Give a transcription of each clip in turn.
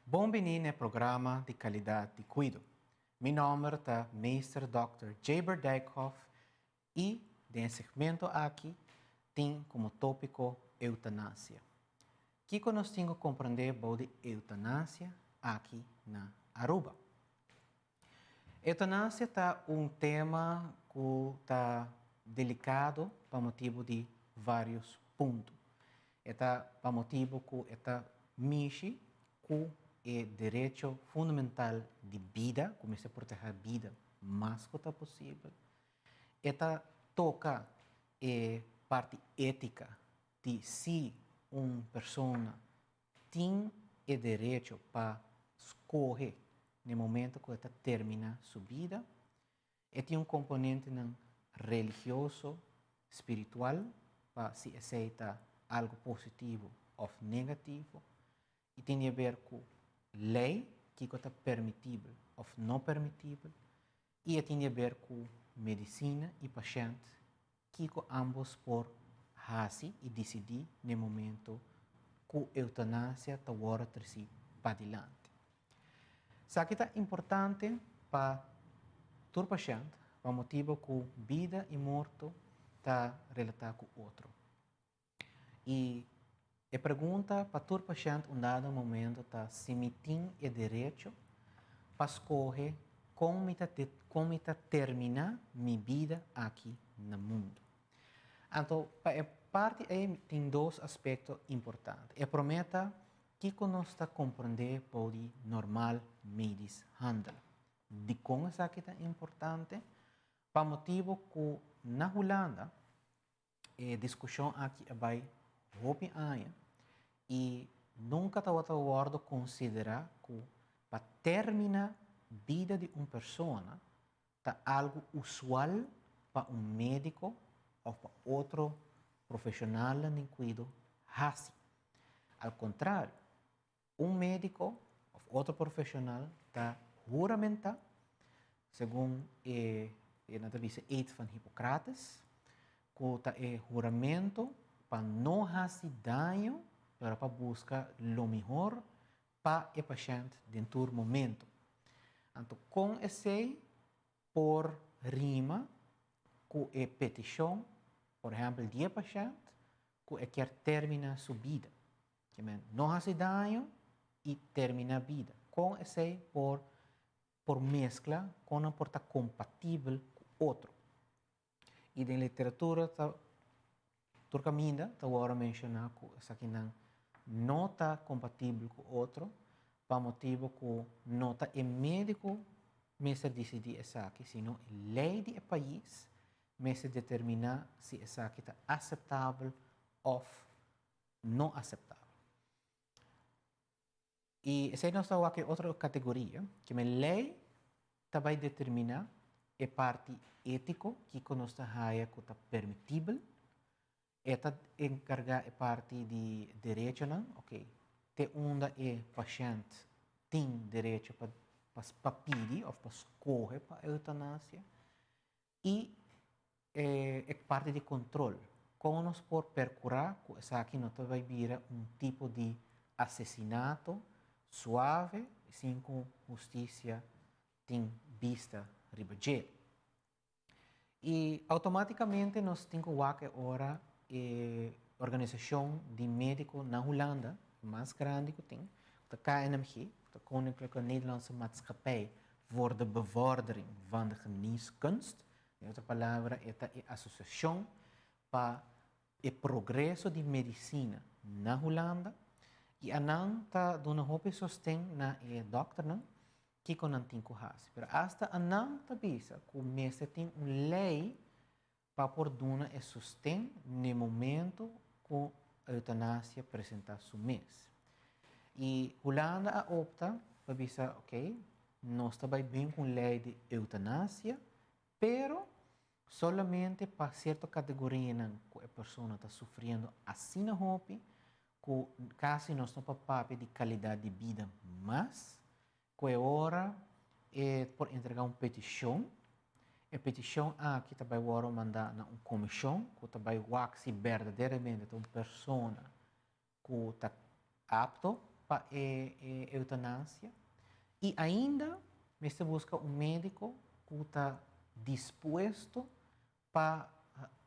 Bem-vindo ao programa de qualidade de cuido. Meu nome é Mr. Dr. Jaber Dijkhoff e, nesse segmento aqui, tem como tópico eutanásia. Que nós temos que compreender sobre eutanásia aqui na Aruba. Eutanásia é tema que está delicado por motivo de vários pontos. É por motivo que mexe com o direito fundamental de vida, começa a proteger a vida o mais que possível. Esta toca a parte ética de se uma pessoa tem o direito para escolher no momento que ela termina sua vida. E tem componente religioso, espiritual, para se aceitar algo positivo ou negativo. E tem a ver com lei, que é permitível ou não permitível. E tem a ver com medicina e paciente, que ambos por fazer e decidir no momento que a eutanásia está agora para adiante. Isso aqui é importante para todo paciente, por motivo que vida e morte está relatada com o outro. E a pergunta para todo paciente, em dado momento, está se me tem o direito para escolher como eu terminar minha vida aqui no mundo. Então, a parte aí tem dois aspectos importantes. A prometa que nós está compreender pode normal medis handle. De como isso aqui é importante, para motivo que na Holanda a discussão aqui vai houve anos e nunca está acordo considerar que para terminar a vida de uma pessoa está algo usual para um médico ou para outro profissional de cuidado fazer. Ao contrário, um médico ou outro profissional está juramentar, segundo a eed van Hippocrates, que está juramento para não fazer dano, para buscar o melhor para o paciente dentro do momento. Então, com esse, por rima, com a petição, por exemplo, de paciente, que quer terminar sua vida. Que não fazer dano e terminar a vida. Com esse, por mescla, com não estar compatível com o outro. E na literatura, turcaminda, está agora mencionar que isso aqui não está compatível com o outro, por motivo que não está o médico mesmo decidir isso aqui, sino a lei do país mesmo determinar se isso aqui está aceitável ou não aceitável. E essa nós está aqui outra categoria, que a lei também determina a parte ética que nós está que está permitível. Esta encarga a parte de direito, ok? Te onde o paciente tem direito para pedir ou para escolher para a eutanásia. E a parte de controle. Como nós podemos percurar, isso aqui não vai vir tipo de assassinato suave, assim como justiça tem vista ribager. E automaticamente nós temos que agora a organização de médicos na Holanda, mais grande que tem, de KNMG, de Koninklijke Nederlandse Maatschappij voor de Bevordering van de Geneeskunst. Em outra palavra, é a associação para o progresso de medicina na Holanda. E a não está dando hope sostém na doctor que não tem que fazer. Mas hasta a não está vista que o mestre tem uma lei para por dar e sustento no momento que a eutanásia apresenta seu mês. E Holanda opta para dizer, ok, nós está bem com a lei de eutanásia, pero solamente para certa categoria que a pessoa está sofrendo assim na hope, que quase não está para de qualidade de vida, mas que agora por entregar uma petição. A petição aqui também agora mandar na uma comissão que também vai se verdadeiramente uma pessoa que está apto para eutanásia e ainda você busca um médico que está disposto para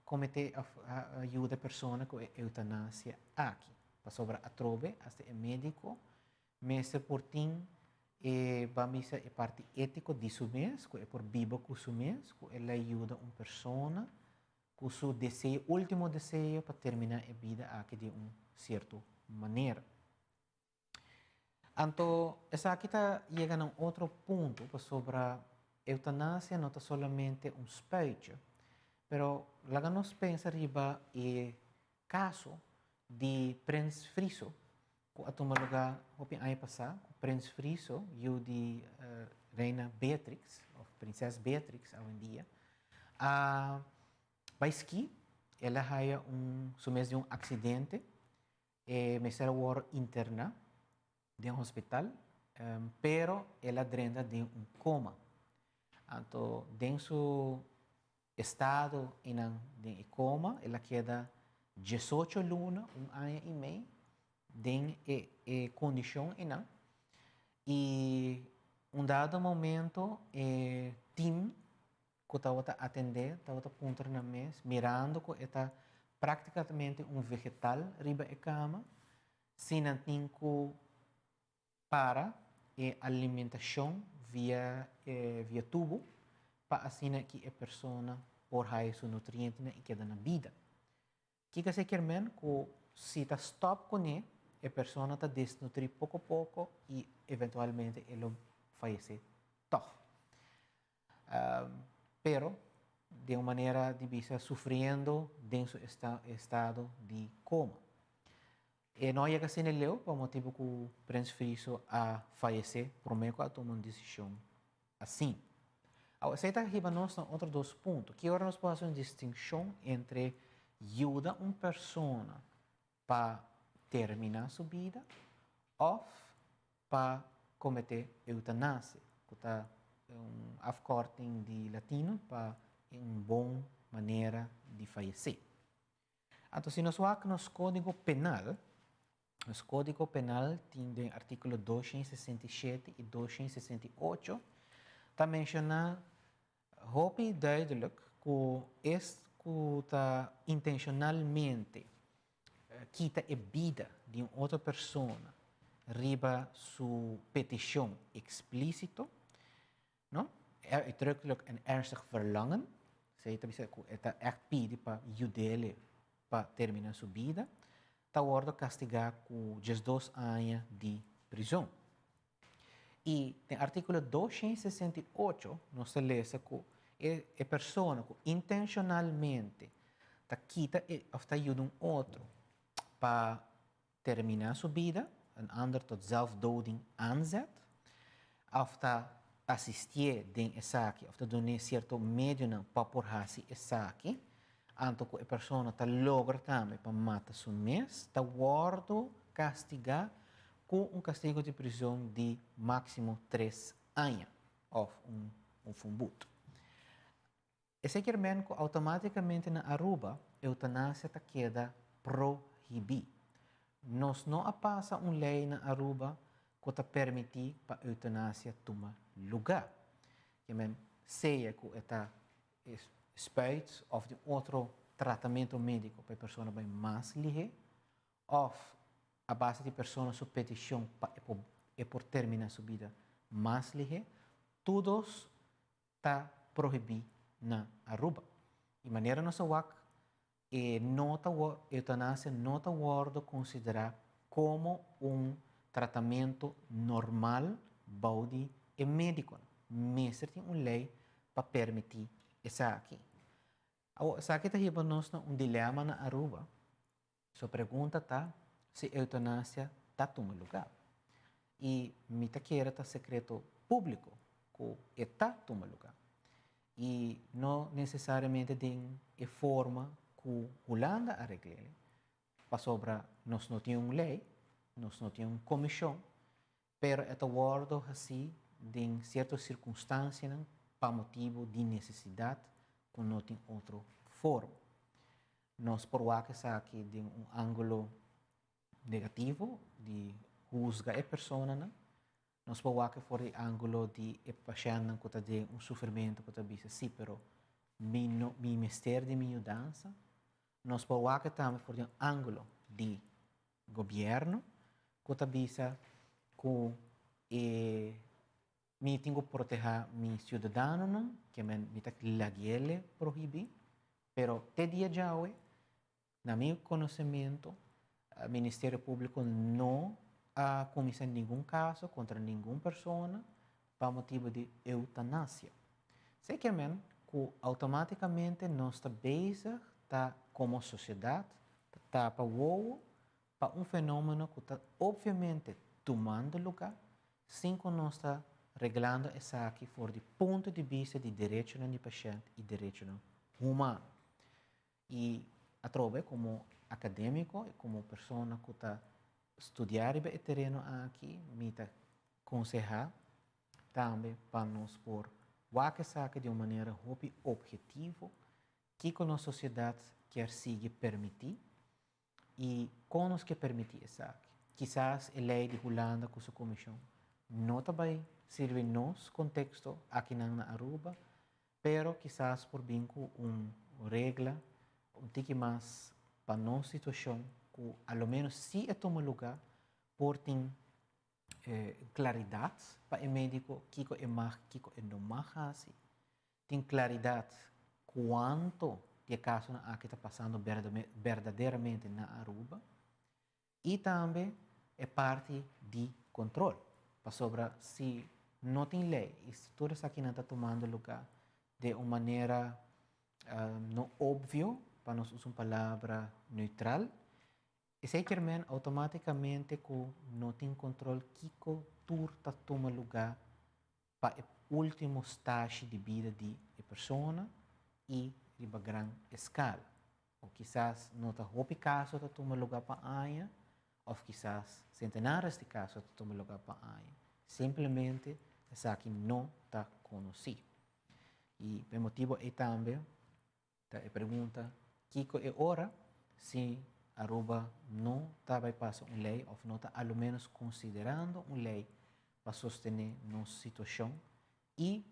cometer a ajuda a pessoa com eutanásia aqui. Para sobre a trove, este médico, mas por tim vamos a parte ética disso mesmo, é por viva com isso mesmo, ele ajuda uma pessoa com seu desejo, último desejo para terminar a vida aqui de uma certa maneira. Então, essa aqui está chegando a um outro ponto sobre a eutanásia, não é somente um speech, mas lá nós pensa riba e caso de Prince Friso, que a tomar lugar hopi ano passado, Prince Friso, e de Reina Beatrix, ou Princesa Beatrix, hoje em dia, vai ski, ela haya sumés de um acidente, mas ela war interna de um hospital, pero ela drena de um coma. Então, dentro seu estado de coma, ela queda 18 lunas, ano e meio, em condição e dado momento, team que estava atender, estava ponto na mesa, mirando que está praticamente vegetal riba e cama, sem que para alimentação via tubo, para assim que a pessoa por raiz os nutrientes e queda na vida. Que se quer men que se está stop com ele, a pessoa está desnutrir pouco a pouco e eventualmente ele falece toch. Pero de uma maneira de vista sofrendo dentro do estado de coma. E não chega a ser leu, por motivo que o Prince Friso a falecer, por meio que tomar uma decisão assim. Aceita que nós temos outros dois pontos. Que agora nós podemos fazer uma distinção entre ajudar uma pessoa para terminar sua vida ou para cometer eutanásia, que está afkorting de latino para uma boa maneira de falecer. Então, se nós vamos no Código Penal, o Código Penal tem artículo 267 e 268, está mencionando hopi duidelijk que está intencionalmente quita a vida de uma outra pessoa riba sua petição explícito, não? Uitdrukkelijk en ernstig verlangen, zij está echt pede para ajudar para terminar sua vida, está ordo castigar com 12 anos de prisão. E no artículo 268, nós lemos que a pessoa que intencionalmente está quita ou está ajudando outro para terminar sua vida, um ander tot zelfdoding aanzet, of está assistir den esaki, of está dando certo meio para porrasi esaki, anto que a pessoa está logra também para matar seu mês, está guardo castigar com castigo de prisão de máximo 3 anos, ou fumbuto. Esse quer dizer que automaticamente na Aruba, a eutanásia está queda proibida. Nós não passa uma lei na Aruba que está permitir para a eutanásia tomar lugar. Que seja que está respeito ou de outro tratamento médico para a pessoa bem mais ligeira, ou a base de pessoa sua petição é por terminar sua vida mais ligeira, todos está proibido na Aruba. De maneira nossa WAC, eutanásia não está considerada como tratamento normal, body e médico. Mas tem uma lei para permitir isso aqui. Essa aqui está nós dilema na Aruba. Sua pergunta está se a eutanásia está tomando lugar. E me queira está secreto público que está tomando lugar. E não necessariamente de forma que a Holanda arregla. Para sobre nós não temos uma lei, nós não temos uma comissão, mas é guardo assim em certas circunstâncias para motivo de necessidade que não tem outra forma. Nós por aqui de ângulo negativo, de juzga a persona, né? Nós podemos ver fora do ângulo de a paciente que tem sofrimento, que está sim, pero meu mistério de minha dança. Nós podemos ver também fora do ângulo de governo, que está que me tenho que proteger meus cidadãos, que me está lei proíbe, pero até dia de hoje, na meu conhecimento, o Ministério Público não comissão nenhum caso contra nenhuma pessoa para motivo de eutanásia. Sei que automaticamente nós também tá como sociedade tá para fenômeno que está obviamente tomando lugar, sem que nós está reglando isso aqui fora do ponto de vista de direito do paciente e direito humano. E a trove como acadêmico e como pessoa que está estudar o terreno aqui, me aconselhar também para nós por qualquer saca de uma maneira objetiva que a nossa sociedade quer seguir permitir e como nós quer permitir isso aqui. Quizás a lei de Holanda com sua comissão não também serve nos contexto aqui na Aruba, pero quizás por bem com regra um tique mais para nossa situação que ao menos se toma lugar por ter claridade para o médico que é mais que é não mais tem claridade quanto de caso que está passando verdadeiramente na Aruba e também é parte de controle para sobre se não tem lei e se tudo isso aqui não está tomando lugar de uma maneira não óbvia para nós usar uma palavra neutral e seguramente automaticamente que não tem controle que tudo está tomando lugar para o último estágio de vida de pessoa e de uma grande escala. Ou quizás não está o caso está tomando lugar para aia, ou quizás centenares de casos está tomando lugar para aia. Simplesmente essa aqui não está conhecido. E o motivo é também a pergunta que é hora se Aruba não está passando uma lei ou não está ao menos considerando uma lei para sostener nossa situação e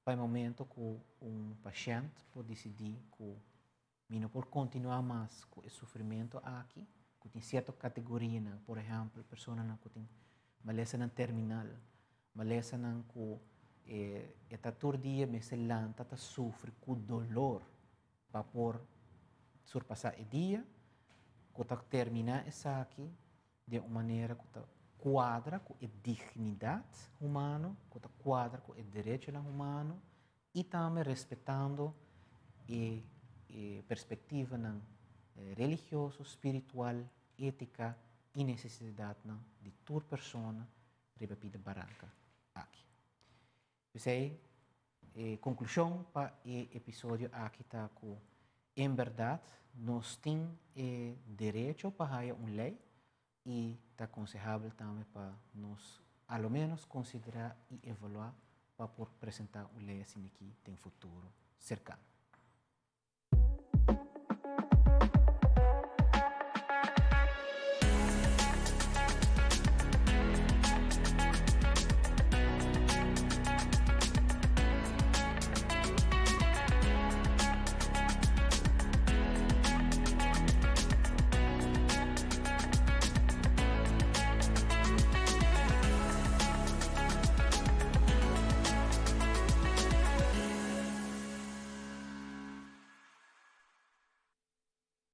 para o momento que paciente pode decidir que não pode continuar mais com o sofrimento aqui, que tem certa categoria, por exemplo, pessoas que têm maleza terminal, maleza que está todo dia meselanta, está sofre com dolor para por surpassar o dia, que está terminar isso aqui de uma maneira que está quadra com a dignidade humana, que está quadra com o direito humano e também respeitando a perspectiva religiosa, espiritual, ética e necessidade de toda pessoa repetida barranca aqui. Pensei, conclusão para o episódio aqui está que, em verdade, nós temos direito para uma lei e está aconselhável também para nós, ao menos, considerar e evaluar para apresentar uma lei assim aqui tem futuro cercano.